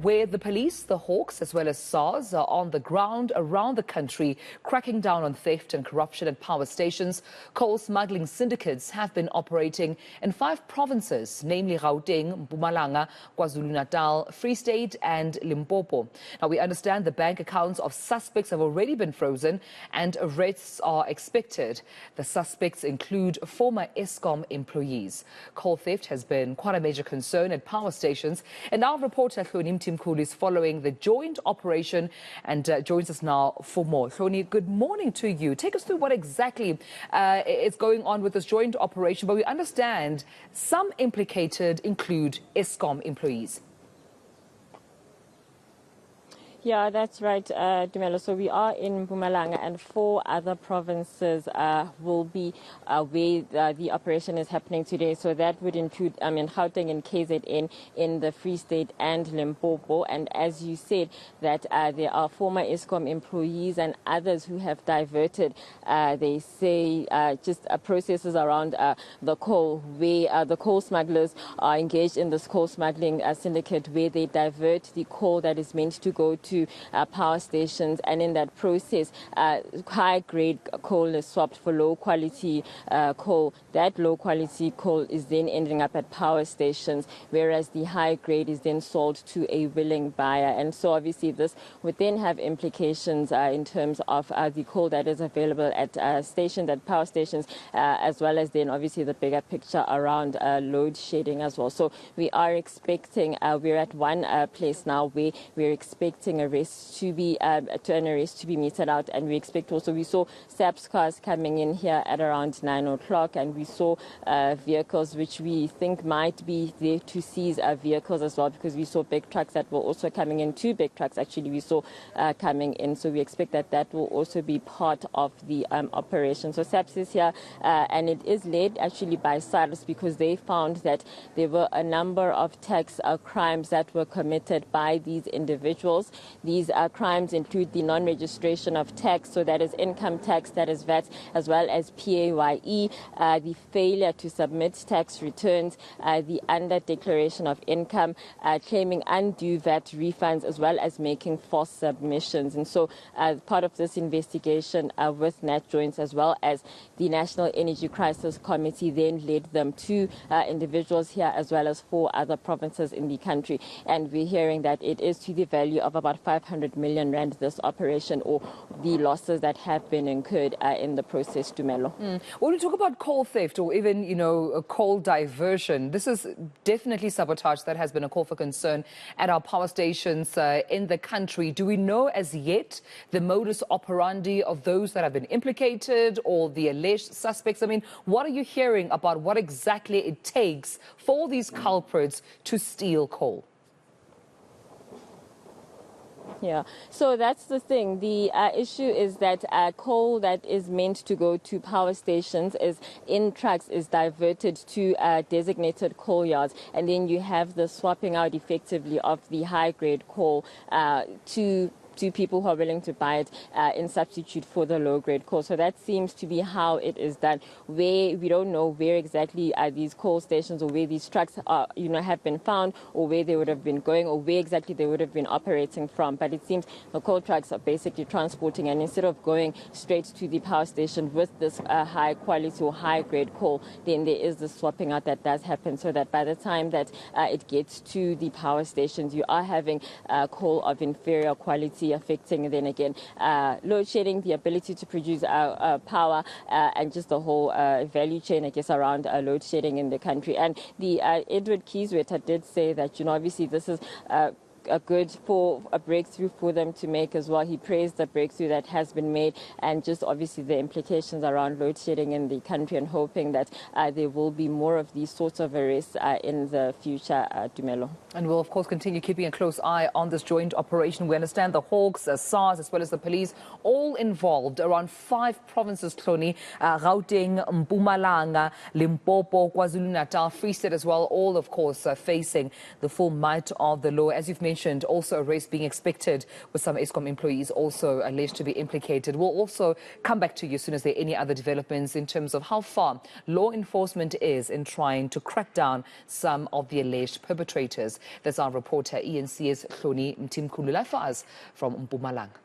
where the police, the Hawks, as well as SARS are on the ground around the country, cracking down on theft and corruption at power stations. Coal smuggling syndicates have been operating in 5 provinces, namely Gauteng, Mpumalanga, KwaZulu-Natal, Free State and Limpopo. Now, we understand the bank accounts of suspects have already been frozen and arrests are expected. The suspects include former ESCOM employees. Coal theft has been quite a major concern at power stations, and our reporter Hloni Mtimkulu is following the joint operation and joins us now for more. Hloni, good morning to you. Take us through what exactly is going on with this joint operation, but we understand some implicated include ESCOM employees. Yeah, that's right, Dumelo. So we are in Mpumalanga, and 4 other provinces will be where the operation is happening today. So that would include, Gauteng and KZN in the Free State and Limpopo. And as you said, that there are former ESCOM employees and others who have diverted, they say, just processes around the coal, where the coal smugglers are engaged in this coal smuggling syndicate, where they divert the coal that is meant to go to power stations, and in that process high-grade coal is swapped for low-quality coal. That low-quality coal is then ending up at power stations, whereas the high-grade is then sold to a willing buyer. And so obviously this would then have implications in terms of the coal that is available at stations, at power stations, as well as then obviously the bigger picture around load shedding as well. So we are expecting, we're at one place now where we're expecting an arrest to be meted out, and we expect also, we saw SAPS cars coming in here at around 9 o'clock, and we saw vehicles which we think might be there to seize vehicles as well, because we saw big trucks that were also coming in. 2 big trucks actually we saw coming in, so we expect that that will also be part of the operation. So SAPS is here, and it is led actually by SARS, because they found that there were a number of tax crimes that were committed by these individuals. These crimes include the non-registration of tax, so that is income tax, that is VAT, as well as PAYE, the failure to submit tax returns, the under-declaration of income, claiming undue VAT refunds, as well as making false submissions. And so part of this investigation with Nat Joints, as well as the National Energy Crisis Committee, then led them to individuals here, as well as 4 other provinces in the country. And we're hearing that it is to the value of about 500 million rand, this operation, or the losses that have been incurred in the process, Dumelo. When we talk about coal theft or even, a coal diversion, this is definitely sabotage that has been a call for concern at our power stations in the country. Do we know as yet the modus operandi of those that have been implicated or the alleged suspects? I mean, what are you hearing about what exactly it takes for these culprits to steal coal? Yeah, so that's the thing. The issue is that coal that is meant to go to power stations is in trucks is diverted to designated coal yards, and then you have the swapping out effectively of the high-grade coal to people who are willing to buy it in substitute for the low-grade coal. So that seems to be how it is done. Where we don't know where exactly these coal stations or where these trucks are, have been found, or where they would have been going, or where exactly they would have been operating from. But it seems the coal trucks are basically transporting, and instead of going straight to the power station with this high-quality or high-grade coal, then there is the swapping out that does happen, so that by the time that it gets to the power stations, you are having coal of inferior quality, affecting then again load shedding, the ability to produce power, and just the whole value chain, I guess, around load shedding in the country. And the Edward Kieswetter did say that, obviously this is a breakthrough for them to make as well. He praised the breakthrough that has been made, and just obviously the implications around load shedding in the country, and hoping that there will be more of these sorts of arrests in the future, Dumelo. And we'll, of course, continue keeping a close eye on this joint operation. We understand the Hawks, SARS, as well as the police, all involved around 5 provinces, Hloni, Gauteng, Mpumalanga, Limpopo, KwaZulu-Natal, Free State as well, all, of course, facing the full might of the law. As you've mentioned, mentioned, also arrests being expected with some Eskom employees also alleged to be implicated. We'll also come back to you as soon as there are any other developments in terms of how far law enforcement is in trying to crack down some of the alleged perpetrators. That's our reporter, eNCA's Hloni Mtimkulu, live for us from Mpumalanga.